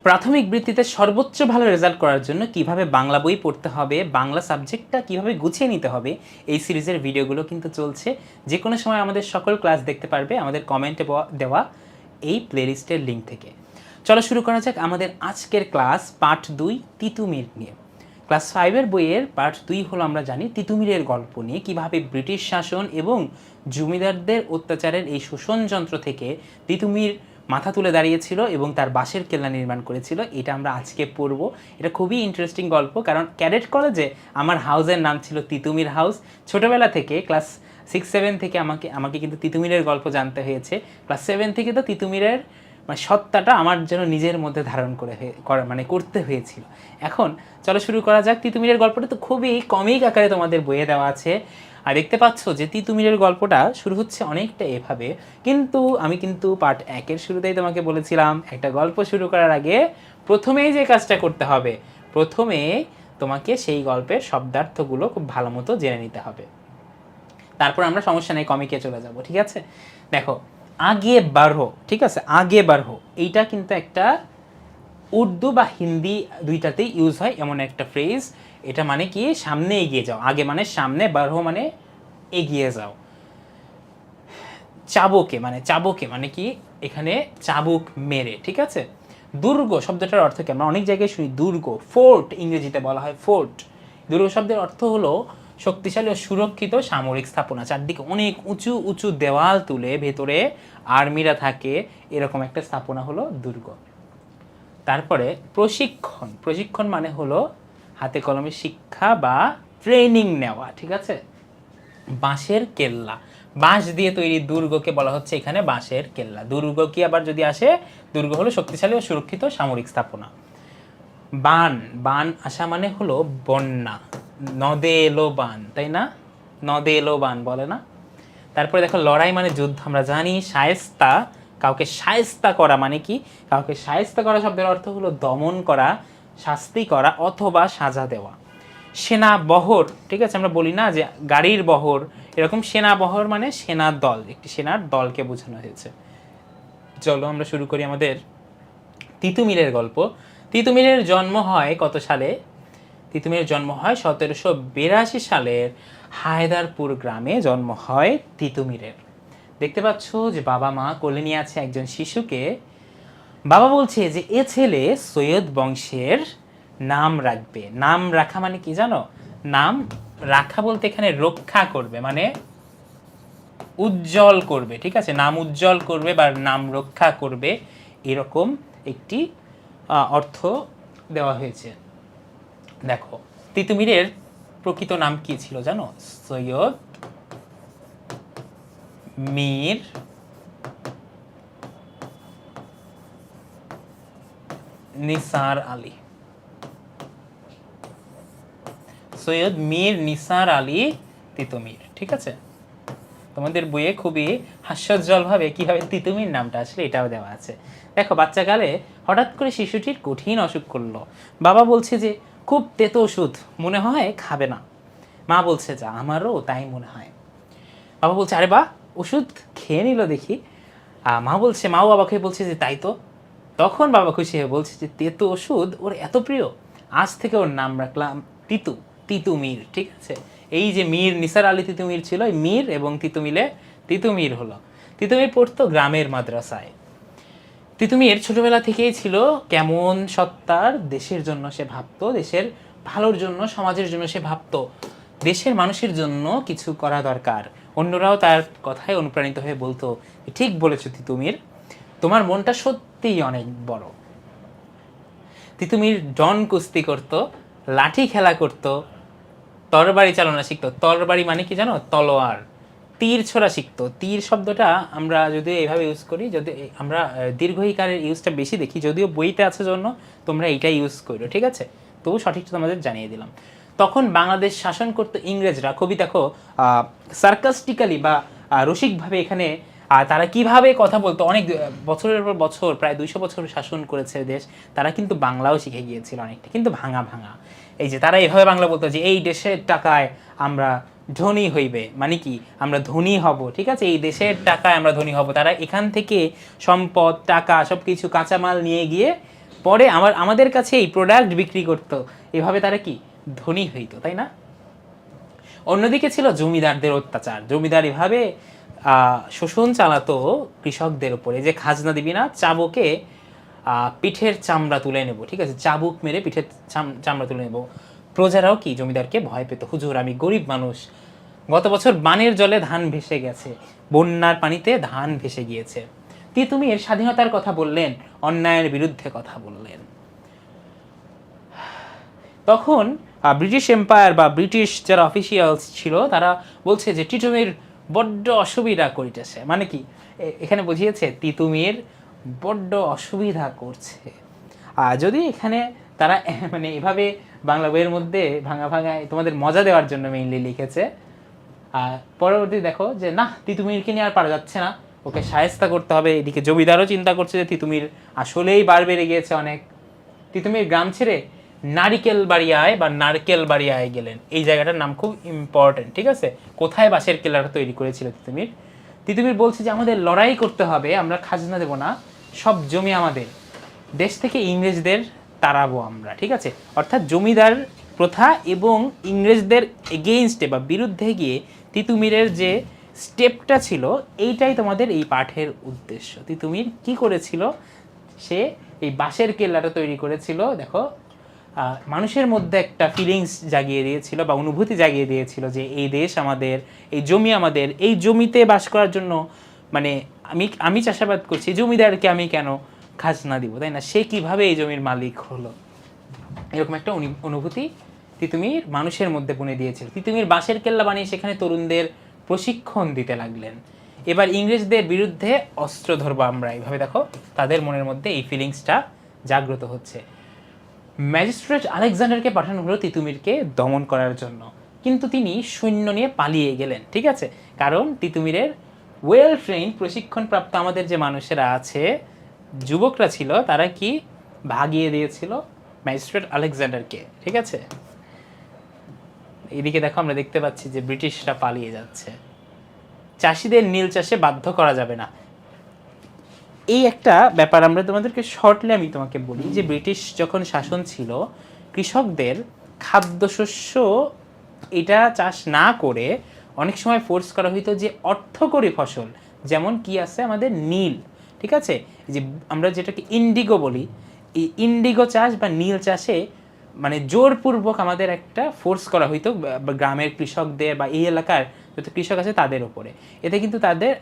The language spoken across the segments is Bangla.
প্রাথমিক বৃত্তিতে সর্বোচ্চ ভালো রেজাল্ট করার জন্য কিভাবে বাংলা বই পড়তে হবে, বাংলা সাবজেক্টটা কিভাবে গুছিয়ে নিতে হবে, এই সিরিজের ভিডিওগুলো কিন্তু চলছে। যে কোনো সময় আমাদের সকল ক্লাস দেখতে পারবে আমাদের কমেন্টে দেওয়া এই প্লেলিস্টের লিঙ্ক থেকে। চলো শুরু করা যাক আমাদের আজকের ক্লাস পার্ট 2 তিতুমির নিয়ে। ক্লাস 5-এর বইয়ের পার্ট 2 হলো আমরা জানি তিতুমিরের গল্প নিয়ে, কিভাবে ব্রিটিশ শাসন এবং জমিদারদের অত্যাচারের এই শোষণযন্ত্র থেকে তিতুমির মাথা তুলে দাঁড়িয়েছিল এবং তার বাঁশের কেল্লা নির্মাণ করেছিল। এটা আমরা আজকে পড়ব। এটা খুবই ইন্টারেস্টিং গল্প, কারণ ক্যাডেট কলেজে আমার হাউসের নাম ছিল তিতুমির হাউস। ছোটোবেলা থেকে ক্লাস 6-7 থেকে আমাকে কিন্তু তিতুমিরের গল্প জানতে হয়েছে। ক্লাস 7 থেকে তো তিতুমিরের সত্তাটা আমার যেন নিজের মধ্যে ধারণ করতে হয়েছিল। এখন চলো শুরু করা যাক। তিতুমিরের গল্পটা তো খুবই কমিক আকারে তোমাদের বইয়ে দেওয়া আছে। আর দেখতে পাচ্ছ যে তিতুমিরের গল্পটা শুরু হচ্ছে অনেকটা এভাবে, কিন্তু আমি পার্ট 1-এর শুরুতেই তোমাকে বলেছিলাম একটা গল্প শুরু করার আগে প্রথমেই যে কাজটা করতে হবে, প্রথমে তোমাকে সেই গল্পের শব্দার্থগুলো খুব ভালো মতো জেনে নিতে হবে। তারপর আমরা সমস্যা নেই কমিকে চলে যাব, ঠিক আছে? দেখো, আগে বাড়ো, ঠিক আছে? আগে বাড়ো এইটা কিন্তু একটা উর্দু বা হিন্দি দুইটাতেই ইউজ হয় এমন একটা ফ্রেজ। এটা মানে কি, সামনে এগিয়ে যাও। আগে মানে সামনে, বাড়ো মানে এগিয়ে যাও। চাবুকে মানে কি, এখানে চাবুক মেরে, ঠিক আছে? দুর্গ শব্দটার অর্থ কি? আমরা অনেক জায়গায় শুনি দুর্গ, ফোর্ট ইংরেজিতে বলা হয় ফোর্ট। দুর্গ শব্দের অর্থ হলো শক্তিশালী ও সুরক্ষিত সামরিক স্থাপনা। চারদিকে অনেক উঁচু উঁচু দেওয়াল তুলে ভেতরে আর্মিরা থাকে, এরকম একটা স্থাপনা হলো দুর্গ। তারপরে প্রশিক্ষণ মানে হলো হাতে কলমে শিক্ষা বা ট্রেনিং নেওয়া, ঠিক আছে? বাঁশের কেল্লা, বাঁশ দিয়ে তৈরি দুর্গকে বলা হচ্ছে এখানে বাঁশের কেল্লা। দুর্গ কি আবার যদি আসে, দুর্গ হলো শক্তিশালী ও সুরক্ষিত সামরিক স্থাপনা। বান আসা মানে হলো বন্যা, নদে এলো বান, তাই না? নদে এলো বান বলে না? তারপরে দেখো, লড়াই মানে যুদ্ধ, আমরা জানি। শায়েস্তা, কাউকে শায়েস্তা করা মানে কি? কাউকে শায়েস্তা করা শব্দের অর্থ হলো দমন করা, শাস্তি করা অথবা সাজা দেওয়া। সেনা বহর, ঠিক আছে? আমরা বলি না যে গাড়ির বহর, এরকম সেনা বহর মানে সেনার দল, একটি সেনার দলকে বোঝানো হয়েছে। চলো আমরা শুরু করি আমাদের তিতুমিরের গল্প। তিতুমিরের জন্ম হয় কত সালে? তিতুমিরের জন্ম হয় 1782 সালের হায়দারপুর গ্রামে জন্ম হয় তিতুমিরের। দেখতে পাচ্ছ যে বাবা মা কোলে নিয়ে আছে একজন শিশুকে। বাবা বলছে যে এ ছেলে সৈয়দ বংশের নাম রাখবে। নাম রাখা মানে কি জানো? নাম রাখা বলতে এখানে রক্ষা করবে, মানে উজ্জ্বল করবে, ঠিক আছে? নাম উজ্জ্বল করবে বা নাম রক্ষা করবে, এরকম একটি অর্থ দেওয়া হয়েছে। দেখো, তিতুমিরের প্রকৃত নাম কি ছিল জানো? সৈয়দ মীর নিসার আলী। সৈয়দ মীর নিসার আলী তিতুমির, ঠিক আছে? তোমাদের বইয়ে খুবই হাস্যোজ্জ্বলভাবে কীভাবে তিতুমির নামটা আসলে এটাও দেওয়া আছে। দেখো, বাচ্চাকালে হঠাৎ করে শিশুটির কঠিন অসুখ করলো। বাবা বলছে যে খুব তেতো ওষুধ, মনে হয় খাবে না। মা বলছে যা, আমারও তাই মনে হয়। বাবা বলছে আরে বাহ, ওষুধ খেয়ে নিল দেখি। মাও বাবাকে বলছে যে তাই তো। তখন বাবা খুশি হয়ে বলছে যে তেতো ওষুধ ওর এত প্রিয়, আজ থেকে ওর নাম রাখলাম তিতুমির, ঠিক আছে? এই যে মীর নিসার আলী তিতুমির ছিল, মীর এবং তিতুমির হলো। তিতুমির পড়তো গ্রামের মাদ্রাসায়। তিতুমির ছোটবেলা থেকেই ছিল কেমন সত্তার, দেশের জন্য সে ভাবতো, দেশের ভালোর জন্য, সমাজের জন্য সে ভাবতো, দেশের মানুষের জন্য কিছু করা দরকার। অন্যরাও তার কথায় অনুপ্রাণিত হয়ে বলতো, ঠিক বলেছো তিতুমির, তোমার মনটা সত্যিই অনেক বড়। তিতুমির ডন কুস্তি করত, লাঠি খেলা করত, তরবারি চালনা শিখতো। তরবারি মানে কি জানো? তলোয়ার। তীর ছোড়া শিখতো। তীর শব্দটা আমরা যদি এইভাবে ইউজ করি, যদি আমরা দীর্ঘইকারের ইউজটা বেশি দেখি, যদিও বইতে আছে জন্য তোমরা এইটাই ইউজ করো, ঠিক আছে? তবু সঠিকটা তোমাদের জানিয়ে দিলাম। তখন বাংলাদেশ শাসন করতো ইংরেজরা। খুবই দেখো সার্কাস্টিক্যালি বা রসিকভাবে এখানে তারা কিভাবে কথা বলতো। অনেক বছরের পর বছর, প্রায় 200 বছর শাসন করেছে দেশ, তারা কিন্তু বাংলাও শিখে গিয়েছিল অনেকটা, কিন্তু ভাঙা। এই যে তারা এভাবে বাংলা বলতো যে এই দেশের টাকায় আমরা ধনী হইবে, মানে কি আমরা ধনী হব, ঠিক আছে? এই দেশের টাকায় আমরা ধনী হব। তারা এখান থেকে সম্পদ, টাকা, সব কিছু কাঁচামাল নিয়ে গিয়ে পরে আমাদের কাছে এই প্রোডাক্ট বিক্রি করতো, এভাবে তারা কি ধনী হইতো, তাই না? অন্যদিকে ছিল জমিদারদের অত্যাচার। জমিদার এভাবে শোষণ চালাতো কৃষকদের উপরে, যে খাজনা দিবি না, চাবুকে পিঠের চামড়া তুলে নেব, ঠিক আছে, চাবুক মেরে পিঠের চামড়া তুলে নেব। প্রজারাও কি জমিদারকে ভয় পেত, হুজুর আমি গরিব মানুষ, গত বছর বানের জলে ধান ভেসে গেছে, বন্যার পানিতে ধান ভেসে গিয়েছে। তিতুমির স্বাধীনতার কথা বললেন, অন্যায়ের বিরুদ্ধে কথা বললেন। তখন ব্রিটিশ এম্পায়ার বা ব্রিটিশ যারা অফিসিয়ালস ছিল তারা বলছে যে তিতুমির বড্ড অসুবিধা করিতেছে। মানে কি এখানে বুঝিয়েছে তিতুমির বড্ড অসুবিধা করছে। যদি এখানে তারা মানে এভাবে বাংলা বইয়ের মধ্যে ভাঙা ভাঙায় তোমাদের মজা দেওয়ার জন্য মেইনলি লিখেছে। পরবর্তী দেখো যে না, তিতুমিরকে নিয়ে আর পারা যাচ্ছে না, ওকে শায়েস্তা করতে হবে। এদিকে জমিদারও চিন্তা করছে যে তিতুমির আসলেই বার বেড়ে গিয়েছে অনেক। তিতুমির গ্রাম ছেড়ে নারিকেল বাড়িয়ায় বা নারকেল বাড়িয়ায় গেলেন। এই জায়গাটার নাম খুব ইম্পর্টেন্ট, ঠিক আছে? কোথায় বাঁশের কেল্লাটা তৈরি করেছিল তিতুমির? তিতুমির বলছে যে আমাদের লড়াই করতে হবে, আমরা খাজনা দেব না, সব জমি আমাদের, দেশ থেকে ইংরেজদের তাড়াবো আমরা, ঠিক আছে? অর্থাৎ জমিদার প্রথা এবং ইংরেজদের এগেইনস্টে বা বিরুদ্ধে গিয়ে তিতুমিরের যে স্টেপটা ছিল, এইটাই তোমাদের এই পাঠের উদ্দেশ্য। তিতুমির কি করেছিল? সে এই বাঁশের কেল্লাটা তৈরি করেছিল। দেখো, মানুষের মধ্যে একটা ফিলিংস জাগিয়ে দিয়েছিল বা অনুভূতি জাগিয়ে দিয়েছিল যে এই দেশ আমাদের, এই জমি আমাদের, এই জমিতে বাস করার জন্য মানে আমি চাষাবাদ করছি, জমিদারকে আমি কেন খাজনা দিব, তাই না? সে কিভাবে এই জমির মালিক হলো, এরকম একটা অনুভূতি তিতুমির মানুষের মধ্যে বুনে দিয়েছিল। তিতুমির বাঁশের কেল্লা বানিয়ে সেখানে তরুণদের প্রশিক্ষণ দিতে লাগলেন। এবার ইংরেজদের বিরুদ্ধে অস্ত্র ধরবো আমরা, এইভাবে দেখো তাদের মনের মধ্যে এই ফিলিংসটা জাগ্রত হচ্ছে। ম্যাজিস্ট্রেট আলেকজান্ডারকে পাঠানো হলো তিতুমিরকে দমন করার জন্য, কিন্তু তিনি সৈন্য নিয়ে পালিয়ে গেলেন, ঠিক আছে? কারণ তিতুমিরের ওয়েল ট্রেইন প্রশিক্ষণপ্রাপ্ত আমাদের যে মানুষেরা আছে, যুবকরা ছিল, তারা কি ভাগিয়ে দিয়েছিল ম্যাজিস্ট্রেট আলেকজান্ডারকে, ঠিক আছে? এদিকে দেখো আমরা দেখতে পাচ্ছি যে ব্রিটিশরা পালিয়ে যাচ্ছে। চাষিদের নীল চাষে বাধ্য করা যাবে না, এই একটা ব্যাপার আমরা তোমাদেরকে শর্টলি আমি তোমাকে বলি যে ব্রিটিশ যখন শাসন ছিল, কৃষকদের খাদ্যশস্য এটা চাষ না করে অনেক সময় ফোর্স করা হইতো যে অর্থকরী ফসল, যেমন কি আছে আমাদের নীল, ঠিক আছে, যে আমরা যেটাকে ইন্ডিগো বলি, এই ইন্ডিগো চাষ বা নীল চাষে মানে জোরপূর্বক আমাদের একটা ফোর্স করা হইতো গ্রামের কৃষকদের বা এই এলাকার যত কৃষক আছে তাদের উপরে। এতে কিন্তু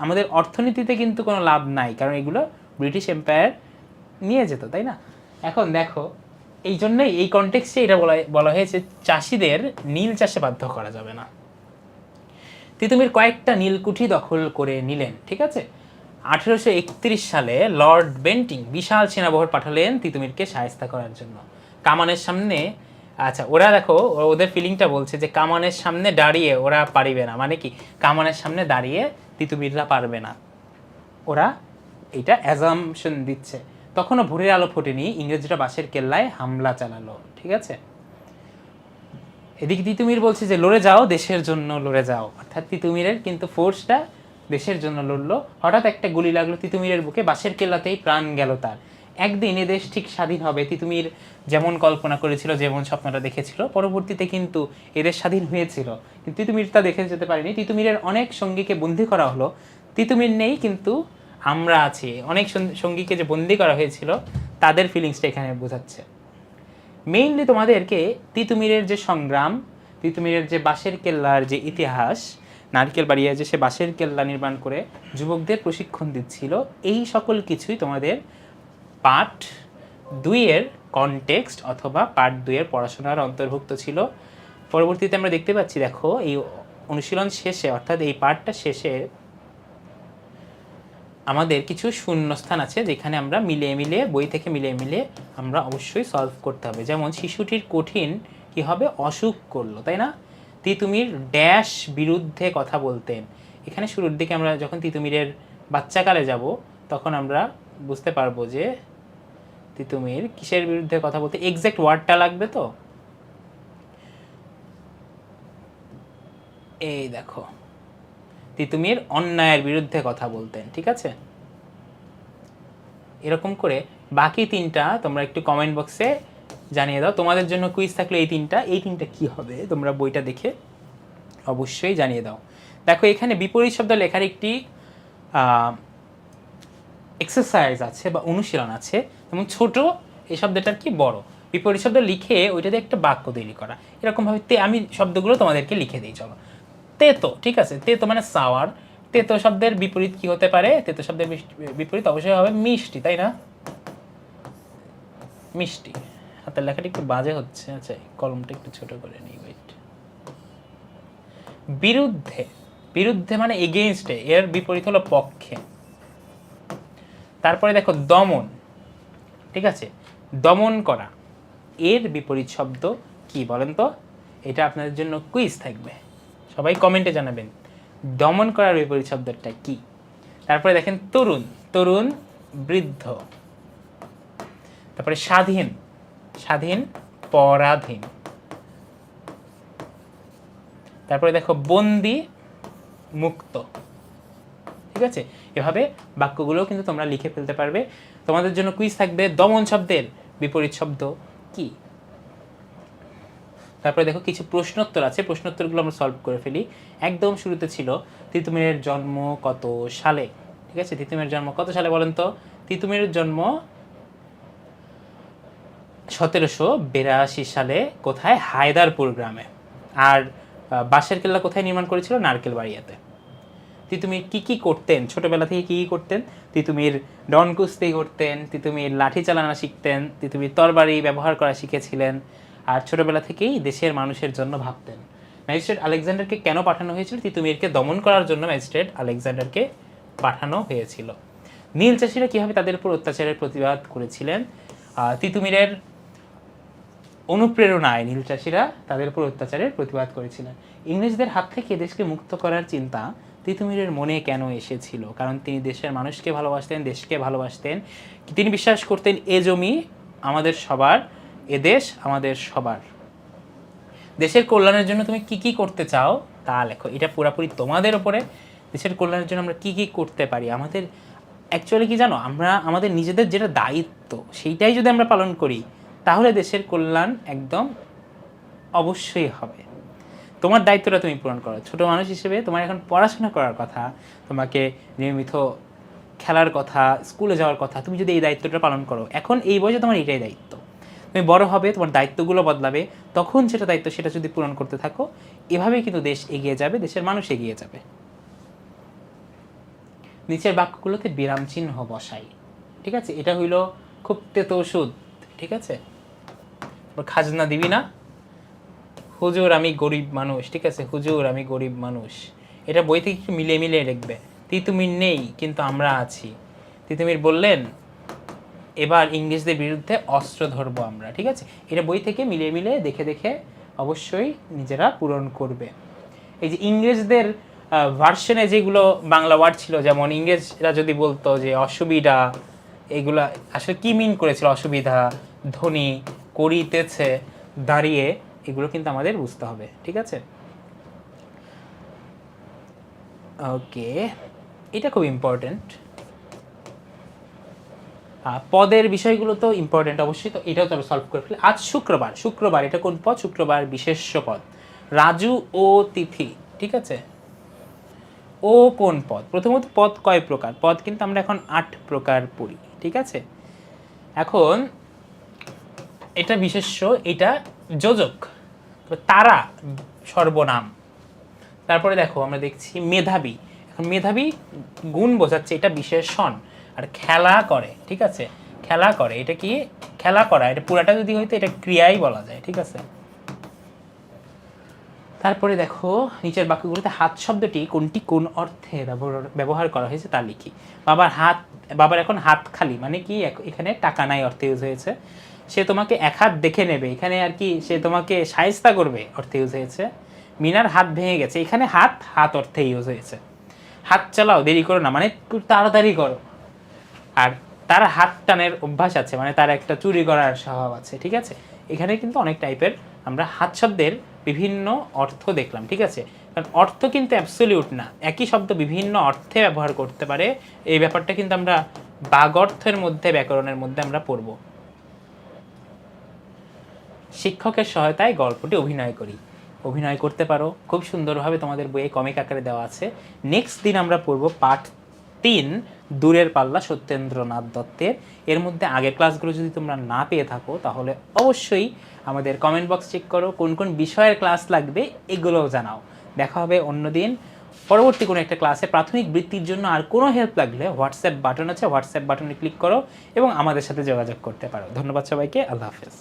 আমাদের অর্থনীতিতে কিন্তু কোনো লাভ নাই, কারণ এগুলো ব্রিটিশ এম্পায়ার নিয়ে যেত, তাই না? এখন দেখো, এই জন্যই এই কনটেক্সটে এটা বলা হয়েছে চাষিদের নীল চাষে বাধ্য করা যাবে না। তিতুমির কয়েকটা নীলকুঠি দখল করে নিলেন, ঠিক আছে? 1831 সালে লর্ড বেন্টিং বিশাল সেনাবহর পাঠালেন তিতুমিরকে শায়েস্তা করার জন্য। কামানের সামনে, আচ্ছা ওরা দেখো ওদের ফিলিংটা বলছে যে কামানের সামনে দাঁড়িয়ে ওরা পারিবে না, মানে কি কামানের সামনে দাঁড়িয়ে তিতুমিররা পারবে না, ওরা এটা অ্যাজাম্পশন দিচ্ছে। তখনও ভোরের আলো ফোটেনি, ইংরেজরা বাঁশের কেল্লায় হামলা চালালো, ঠিক আছে? এদিকে তিতুমির বলছে যে লড়ে যাও, দেশের জন্য লড়ে যাও, অর্থাৎ তিতুমিরের কিন্তু ফোর্সটা দেশের জন্য লড়লো। হঠাৎ একটা গুলি লাগলো তিতুমিরের বুকে, বাঁশের কেল্লাতেই প্রাণ গেল তার। একদিন এ দেশ ঠিক স্বাধীন হবে, তিতুমির যেমন কল্পনা করেছিল, যেমন স্বপ্নটা দেখেছিল, পরবর্তীতে কিন্তু এদেশ স্বাধীন হয়েছিল, কিন্তু তিতুমির তা দেখে যেতে পারেনি। তিতুমিরের অনেক সঙ্গীকে বন্দী করা হলো, তিতুমির নেই কিন্তু আমরা আছি। অনেক সঙ্গীকে যে বন্দী করা হয়েছিল তাদের ফিলিংসটা এখানে বোঝাচ্ছে। মেইনলি তোমাদেরকে তিতুমিরের যে সংগ্রাম, তিতুমিরের যে বাঁশের কেল্লার যে ইতিহাস, নারকেল বাড়িয়ে যে সে বাঁশের কেল্লা নির্মাণ করে যুবকদের প্রশিক্ষণ দিচ্ছিল, এই সকল কিছুই তোমাদের পার্ট 2-এর কনটেক্সট অথবা পার্ট 2-এর পড়াশোনার অন্তর্ভুক্ত ছিল। পরবর্তীতে আমরা দেখতে পাচ্ছি, দেখো এই অনুশীলন শেষে অর্থাৎ এই পার্টটা শেষে আমাদের কিছু শূন্যস্থান আছে যেখানে আমরা মিলিয়ে মিলিয়ে বই থেকে মিলিয়ে আমরা অবশ্যই সলভ করতে হবে। যেমন শিশুটির কঠিন কি হবে, অসুখ করলো, তাই না? তিতুমির ড্যাশ বিরুদ্ধে কথা বলতেন। এখানে শুরুর দিকে আমরা যখন তিতুমিরের বাচ্চাকালে যাব তখন আমরা বুঝতে পারবো যে তিতুমির কিসের বিরুদ্ধে কথা বলতে, এক্সাক্ট ওয়ার্ডটা লাগবে। তো এই দেখো, তিতুমির অন্যায়ের বিরুদ্ধে কথা বলতেন, ঠিক আছে? এরকম করে বাকি 3টা তোমরা একটু কমেন্ট বক্সে জানিয়ে দাও। তোমাদের জন্য কুইজ থাকলে এই 3টা কী হবে তোমরা বইটা দেখে অবশ্যই জানিয়ে দাও। দেখো এখানে বিপরীত শব্দ লেখার একটি এক্সারসাইজ আছে বা অনুশীলন আছে, এবং ছোট এই শব্দটার কি বড়, বিপরীত শব্দ লিখে ওইটা দিয়ে একটা বাক্য তৈরি করা। এরকমভাবে আমি শব্দগুলো তোমাদেরকে লিখে দিই। চলো, তেতো, ঠিক আছে, তেতো মানে সাওয়ার। তেতো শব্দের বিপরীত কি হতে পারে? তেতো শব্দের বিপরীত অবশ্যই হবে মিষ্টি, তাই না? মিষ্টি। হাতের লেখাটা একটু বাজে হচ্ছে, আচ্ছা কলমটা একটু ছোট করে নিই, ওয়েট। বিরুদ্ধে, বিরুদ্ধে মানে এগেইনস্টে, এর বিপরীত হলো পক্ষে। তারপরে দেখো দমন, ঠিক আছে, দমন করা, এর বিপরীত শব্দ কি বলেন তো? এটা আপনাদের জন্য কুইজ থাকবে, সবাই কমেন্টে জানাবেন দমন করার বিপরীত শব্দটা কি। তারপরে দেখেন তরুণ, তরুণ বৃদ্ধ। তারপরে স্বাধীন, স্বাধীন পরাধীন। তারপরে দেখো বন্দি মুক্ত, ঠিক আছে। এভাবে বাক্যগুলোও কিন্তু তোমরা লিখে ফেলতে পারবে। তোমাদের জন্য কুইজ থাকবে দমন শব্দের বিপরীত শব্দ কি। তারপরে দেখো কিছু প্রশ্নোত্তর আছে, প্রশ্নোত্তরগুলো আমরা সলভ করে ফেলি। একদম শুরুতে ছিল তিতুমিরের জন্ম কত সালে, ঠিক আছে। তিতুমিরের জন্ম কত সালে বলেন তো? তিতুমিরের জন্ম 1782 সালে। কোথায়? হায়দারপুর গ্রামে। আর বাঁশের কেল্লা কোথায় নির্মাণ করেছিল? নারকেল বাড়িয়াতে। তিতুমির কি কি করতেন ছোটবেলা থেকে? কি কি করতেন? তিতুমির ডন কুস্তি করতেন, তিতুমির লাঠি চালানো শিখতেন, তিতুমির তরবারি ব্যবহার করা শিখেছিলেন, আর ছোটবেলা থেকেই দেশের মানুষের জন্য ভাবতেন। ম্যাজিস্ট্রেট আলেকজান্ডারকে কেন পাঠানো হয়েছিল? তিতুমিরকে দমন করার জন্য ম্যাজিস্ট্রেট আলেকজান্ডারকে পাঠানো হয়েছিল। নীল চাষিরা কীভাবে তাদের উপর অত্যাচারের প্রতিবাদ করেছিলেন? তিতুমিরের অনুপ্রেরণায় নীল চাষিরা তাদের উপর অত্যাচারের প্রতিবাদ করেছিলেন। ইংরেজদের হাত থেকে দেশকে মুক্ত করার চিন্তা তিতুমিরের মনে কেন এসেছিল? কারণ তিনি দেশের মানুষকে ভালোবাসতেন, দেশকে ভালোবাসতেন। তিনি বিশ্বাস করতেন এ জমি আমাদের সবার, এ দেশ আমাদের সবার। দেশের কল্যাণের জন্য তুমি কি কি করতে চাও তা লেখো। এটা পুরোপুরি তোমাদের ওপরে। দেশের কল্যাণের জন্য আমরা কি কি করতে পারি, আমাদের অ্যাকচুয়ালি কি জানো, আমরা আমাদের নিজেদের যেটা দায়িত্ব সেইটাই যদি আমরা পালন করি তাহলে দেশের কল্যাণ একদম অবশ্যই হবে। তোমার দায়িত্বটা তুমি পূরণ করো। ছোটো মানুষ হিসেবে তোমার এখন পড়াশোনা করার কথা, তোমাকে নিয়মিত খেলার কথা, স্কুলে যাওয়ার কথা। তুমি যদি এই দায়িত্বটা পালন করো, এখন এই বয়সে তোমার এটাই দায়িত্ব। তুমি বড় হবে, তোমার দায়িত্বগুলো বদলাবে, তখন যেটা দায়িত্ব সেটা যদি পূরণ করতে থাকো, এভাবেই কিন্তু দেশ এগিয়ে যাবে, দেশের মানুষ এগিয়ে যাবে। নিচের বাক্যগুলোতে বিরাম চিহ্ন বসাই, ঠিক আছে। এটা হইল খুব তেতো ওষুধ, ঠিক আছে। খাজনা দিবি না? হুজুর আমি গরিব মানুষ, ঠিক আছে, হুজুর আমি গরিব মানুষ। এটা বই থেকে একটু মিলিয়ে মিলিয়ে লিখবে। তিতুমির নেই কিন্তু আমরা আছি। তিতুমির বললেন এবার ইংরেজদের বিরুদ্ধে অস্ত্র ধরবো আমরা, ঠিক আছে। এটা বই থেকে মিলিয়ে মিলিয়ে দেখে দেখে অবশ্যই নিজেরা পূরণ করবে। এই যে ইংরেজদের ভার্সনে যেগুলো বাংলা ওয়ার্ড ছিল, যেমন ইংরেজরা যদি বলতো যে অসুবিধা, এগুলা আসলে কি মিন করেছিল? অসুবিধা, ধনী, করিতেছে, দাঁড়িয়ে, এগুলো কিন্তু আমাদের বুঝতে হবে, ঠিক আছে। ওকে, এটা খুব ইম্পর্টেন্ট। পদের বিষয়গুলো তো ইম্পর্টেন্ট অবশ্যই, তো এটাও তো সলভ করে ফেলি। আজ শুক্রবার, শুক্রবার এটা কোন পদ? শুক্রবার বিশেষ্য পদ। রাজু ও তিথি, ঠিক আছে। ও কোন পদ? প্রথমত পদ কয় প্রকার? পদ কিন্তু আমরা এখন 8 প্রকার পড়ি, ঠিক আছে। এখন এটা বিশেষ্য, এটা যোজক। তারা সর্বনাম। তারপরে দেখো আমরা দেখছি মেধাবী। এখন মেধাবী গুণ বোঝাচ্ছে, এটা বিশেষণ। আর খেলা করে, ঠিক আছে, খেলা করে, এটা কি? খেলা করা। এটা পুরাটা যদি হইতো এটা ক্রিয়াই বলা যায়, ঠিক আছে। তারপরে দেখো নিচের বাক্যগুলোতে হাত শব্দটি কোনটি কোন অর্থে ব্যবহার করা হয়েছে তা লিখি। বাবার হাত, বাবার এখন হাত খালি মানে কি? এখানে টাকা নাই অর্থে ইউজ হয়েছে। সে তোমাকে এক হাত দেখে নেবে, এখানে আর কি সে তোমাকে শায়েস্তা করবে অর্থে ইউজ হয়েছে। মিনার হাত ভেঙে গেছে, এখানে হাত হাত অর্থে ইউজ হয়েছে। হাত চালাও, দেরি করো না মানে তাড়াতাড়ি করো। আর তার হাত টানের অভ্যাস আছে মানে তার একটা চুরি করার স্বভাব আছে, ঠিক আছে। এখানে কিন্তু অনেক টাইপের আমরা হাত শব্দের বিভিন্ন অর্থ দেখলাম, ঠিক আছে। কারণ অর্থ কিন্তু অ্যাবসলিউট না, একই শব্দ বিভিন্ন অর্থে ব্যবহার করতে পারে, এই ব্যাপারটা কিন্তু আমরা বাগর্থের মধ্যে, ব্যাকরণের মধ্যে আমরা পড়ব। শিক্ষকের সহায়তায় গল্পটি অভিনয় করি। অভিনয় করতে পারো খুব সুন্দরভাবে, তোমাদের বইয়ে কমিক আকারে দেওয়া আছে। নেক্সট দিন আমরা পড়ব পাঠ 3 দূরের পাল্লা, সত্যেন্দ্রনাথ দত্তের। এর মধ্যে আগের ক্লাসগুলো যদি তোমরা না পেয়ে থাকো তাহলে অবশ্যই আমাদের কমেন্ট বক্স চেক করো, কোন কোন বিষয়ের ক্লাস লাগবে এগুলোও জানাও। দেখা হবে অন্যদিন পরবর্তী কোনো একটা ক্লাসে। প্রাথমিক বৃত্তির জন্য আর কোনো হেল্প লাগলে হোয়াটসঅ্যাপ বাটন আছে, হোয়াটসঅ্যাপ বাটনে ক্লিক করো এবং আমাদের সাথে যোগাযোগ করতে পারো। ধন্যবাদ সবাইকে, আল্লাহ হাফেজ।